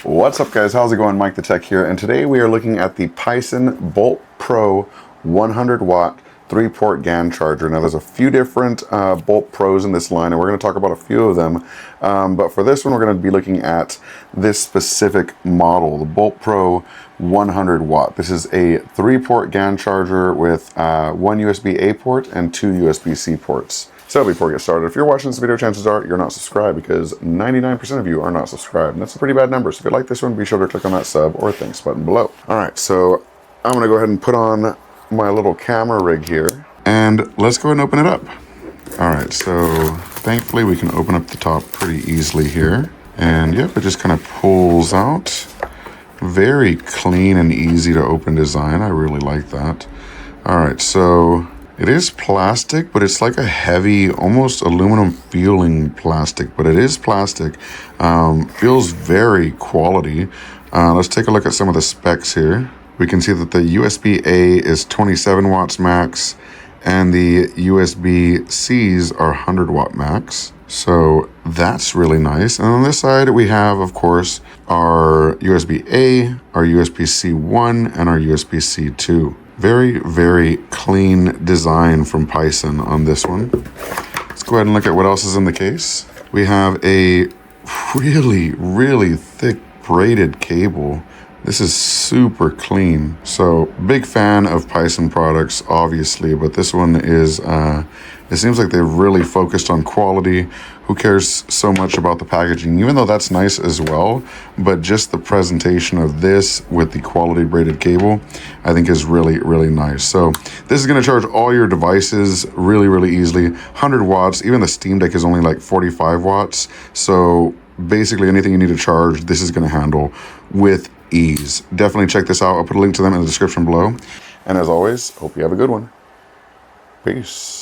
What's up guys, how's it going? MikeTheTech here, and today we are looking at the PISEN Bolt Pro 100 watt 3-port GaN charger. Now there's a few different Bolt Pros in this line, and we're going to talk about a few of them, but for this one we're going to be looking at this specific model, the Bolt Pro 100 watt. This is a 3-port GaN charger with one USB-A port and 2 USB-C ports. So before we get started, if you're watching this video, chances are you're not subscribed, because 99% of you are not subscribed. And that's a pretty bad number. So if you like this one, be sure to click on that sub or thanks button below. All right, so I'm gonna go ahead and put on my little camera rig here, and let's go ahead and open it up. All right, so thankfully we can open up the top pretty easily here. And yep, it just kind of pulls out. Very clean and easy to open design. I really like that. All right, so it is plastic, but it's like a heavy, almost aluminum feeling plastic, but it is plastic. Feels very quality. Let's take a look at some of the specs here. We can see that the USB-A is 27 watts max, and the USB-Cs are 100 watt max. So that's really nice. And on this side, we have, of course, our USB-A, our USB-C 1, and our USB-C 2. Very, very clean design from PISEN on this one. Let's go ahead and look at what else is in the case. We have a really, really thick braided cable. This is super clean. So big fan of PISEN products, obviously, but this one is, it seems like they've really focused on quality. Who cares so much about the packaging, even though that's nice as well, but just the presentation of this with the quality braided cable, I think is really, really nice. So this is gonna charge all your devices really, really easily. 100 watts, even the Steam Deck is only like 45 watts. So basically anything you need to charge, this is gonna handle with ease. Definitely check this out. I'll put a link to them in the description below. And as always, hope you have a good one. Peace.